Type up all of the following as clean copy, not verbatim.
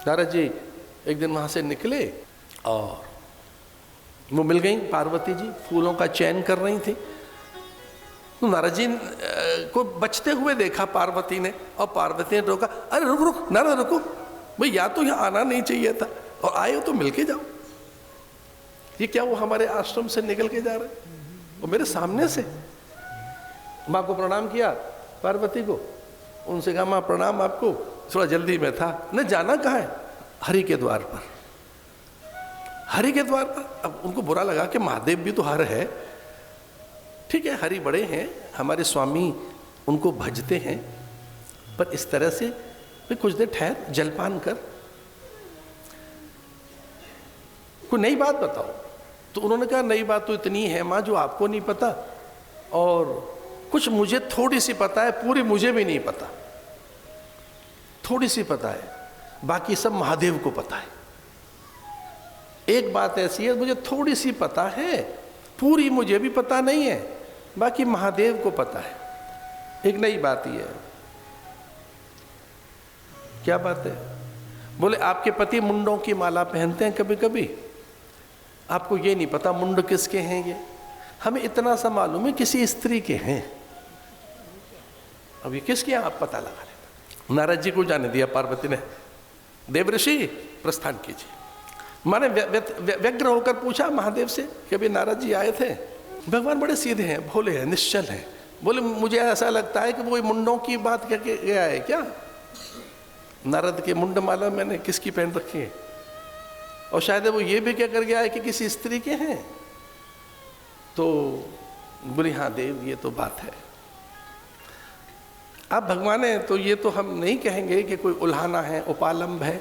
नारद जी एक दिन वहाँ से निकले और वो मिल गई पार्वती जी, फूलों का चयन कर रही थी। तो नारद जी को बचते हुए देखा पार्वती ने, और पार्वती ने रोका, अरे रुक रुक नारद रुको, भाई या तो यहाँ आना नहीं चाहिए था, और आए हो तो मिल के जाओ। ये क्या वो हमारे आश्रम से निकल के जा रहे, वो मेरे सामने से। माँ को प्रणाम किया पार्वती को, उनसे कहा माँ प्रणाम आपको, थोड़ा जल्दी में था। न जाना कहाँ है, हरि के द्वार पर, हरि के द्वार पर। अब उनको बुरा लगा कि महादेव भी तो हर है, ठीक है हरि बड़े हैं, हमारे स्वामी उनको भजते हैं, पर इस तरह से भी कुछ देर ठहर, जलपान कर, कोई नई बात बताओ। तो उन्होंने कहा नई बात तो इतनी है माँ जो आपको नहीं पता, और कुछ मुझे थोड़ी सी पता है, पूरी मुझे भी नहीं पता, थोड़ी सी पता है, बाकी सब महादेव को पता है। एक बात ऐसी है मुझे थोड़ी सी पता है, पूरी मुझे भी पता नहीं है, बाकी महादेव को पता है। एक नई बात ही है। क्या बात है? बोले आपके पति मुंडों की माला पहनते हैं कभी कभी, आपको ये नहीं पता मुंड किसके हैं ये, हमें इतना सा मालूम है किसी स्त्री के हैं, अब ये किसके हैं आप पता लगा लेते। नारद जी को जाने दिया पार्वती ने, देवऋषि प्रस्थान कीजिए। माने व्यग्र होकर पूछा महादेव से कि अभी नारद जी आए थे, भगवान बड़े सीधे हैं, भोले हैं, निश्चल हैं। बोले मुझे ऐसा लगता है कि वो मुंडों की बात कह के गया है क्या, नारद के मुंड माला मैंने किसकी पहन रखी है, और शायद वो ये भी क्या कर गया है कि किसी स्त्री के हैं। तो बोली हाँ देव ये तो बात है। आप भगवान है तो ये तो हम नहीं कहेंगे कि कोई उल्हाना है, उपालंब है,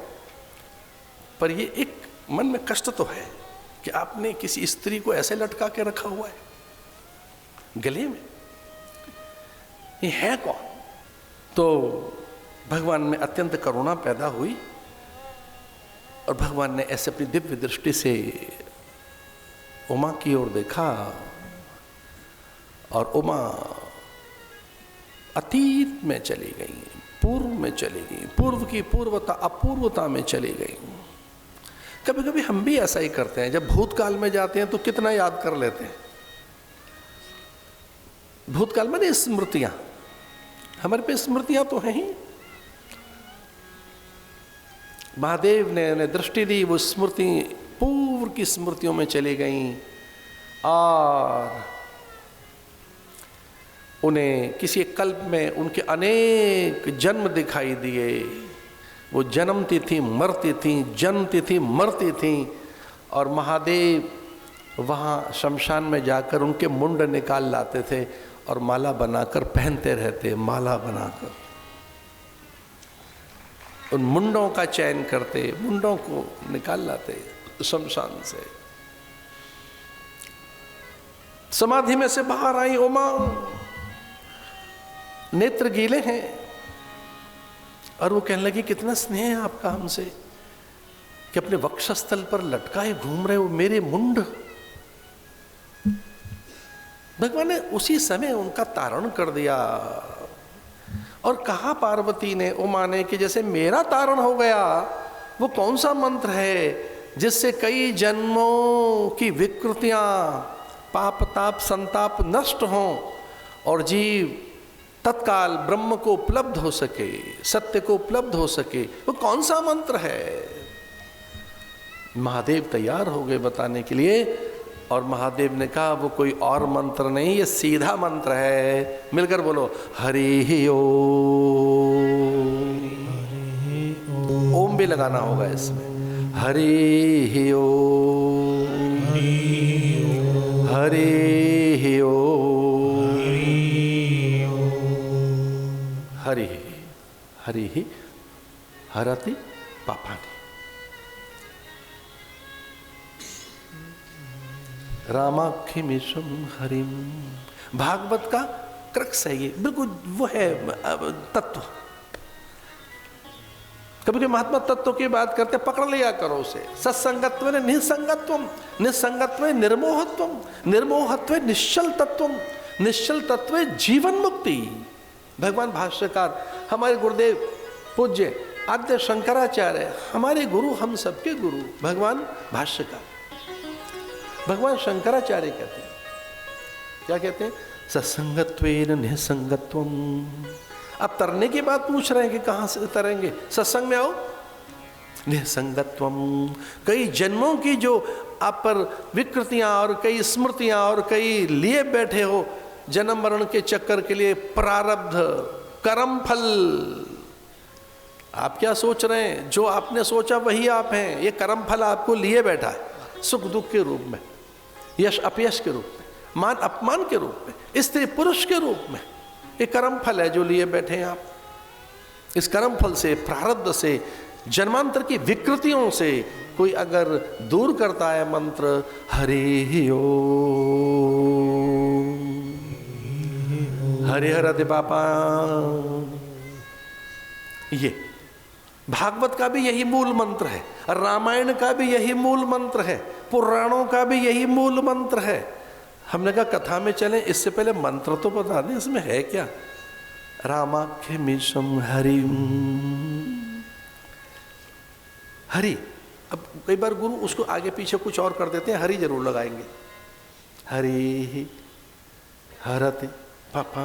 पर ये एक मन में कष्ट तो है कि आपने किसी स्त्री को ऐसे लटका के रखा हुआ है गले में, ये है कौन। तो भगवान में अत्यंत करुणा पैदा हुई, और भगवान ने ऐसे अपनी दिव्य दृष्टि से उमा की ओर देखा, और उमा अतीत में चली गई, पूर्व में चली गई, पूर्व की पूर्वता अपूर्वता में चली गई। कभी कभी हम भी ऐसा ही करते हैं, जब भूतकाल में जाते हैं तो कितना याद कर लेते हैं। भूतकाल में स्मृतियां, हमारे पे स्मृतियां तो हैं ही। महादेव ने दृष्टि दी, वो स्मृति पूर्व की स्मृतियों में चली गई, और उन्हें किसी कल्प में उनके अनेक जन्म दिखाई दिए। वो जन्मती थी, मरती थी, जन्मती थी, मरती थी, और महादेव वहाँ शमशान में जाकर उनके मुंड निकाल लाते थे और माला बनाकर पहनते रहते, माला बनाकर उन मुंडों का चयन करते, मुंडों को निकाल लाते शमशान से। समाधि में से बाहर आई उमा, नेत्र गीले हैं, और वो कहने लगी कितना स्नेह है आपका हमसे कि अपने वक्षस्थल पर लटकाए घूम रहे हो मेरे मुंड। भगवान ने उसी समय उनका तारण कर दिया, और कहा पार्वती ने उमा ने कि जैसे मेरा तारण हो गया, वो कौन सा मंत्र है जिससे कई जन्मों की विकृतियां, पाप ताप संताप नष्ट हों, और जीव तत्काल ब्रह्म को उपलब्ध हो सके, सत्य को उपलब्ध हो सके, वो कौन सा मंत्र है। महादेव तैयार हो गए बताने के लिए, और महादेव ने कहा वो कोई और मंत्र नहीं, ये सीधा मंत्र है। मिलकर बोलो हरि ओम। ओम भी लगाना होगा इसमें। हरि ओम, हरि ओम, हरि हरि हरति पापानि। रामाख्यमीशम हरिम। भागवत का क्रक्स है ये, बिल्कुल वो है तत्व। कभी कभी महात्मा तत्व की बात करते, पकड़ लिया करो उसे। सत्संगत्व निसंगत्वम, निसंगत्व निर्मोहत्वम, निर्मोहत्व निश्चल तत्वम, निश्चल तत्व जीवन मुक्ति। भगवान भाष्यकार हमारे गुरुदेव पूज्य आद्य शंकराचार्य हमारे गुरु, हम सबके गुरु, भगवान भाष्यकार भगवान शंकराचार्य कहते हैं, क्या कहते हैं? सत्संगत्वेन निसंगत्वम। अब तरने की बात पूछ रहे हैं कि कहाँ से तरेंगे? सत्संग में आओ। निसंगत्वम, कई जन्मों की जो आप पर विकृतियां और कई स्मृतियां और कई लिए बैठे हो जन्म मरण के चक्कर के लिए, प्रारब्ध, कर्म फल। आप क्या सोच रहे हैं? जो आपने सोचा वही आप हैं। ये कर्म फल आपको लिए बैठा है, सुख दुख के रूप में, यश अपयश के रूप में, मान अपमान के रूप में, स्त्री पुरुष के रूप में। ये कर्म फल है जो लिए बैठे हैं आप। इस कर्म फल से, प्रारब्ध से, जन्मांतर की विकृतियों से कोई अगर दूर करता है मंत्र हरि ओम, हरि हर पापा, ये भागवत का भी यही मूल मंत्र है, रामायण का भी यही मूल मंत्र है, पुराणों का भी यही मूल मंत्र है। हमने कहा कथा में चलें, इससे पहले मंत्र तो बता दें इसमें है क्या। रामाख्यमीशम हरि हरि। अब कई बार गुरु उसको आगे पीछे कुछ और कर देते हैं, हरि जरूर लगाएंगे। हरि हरति पापा।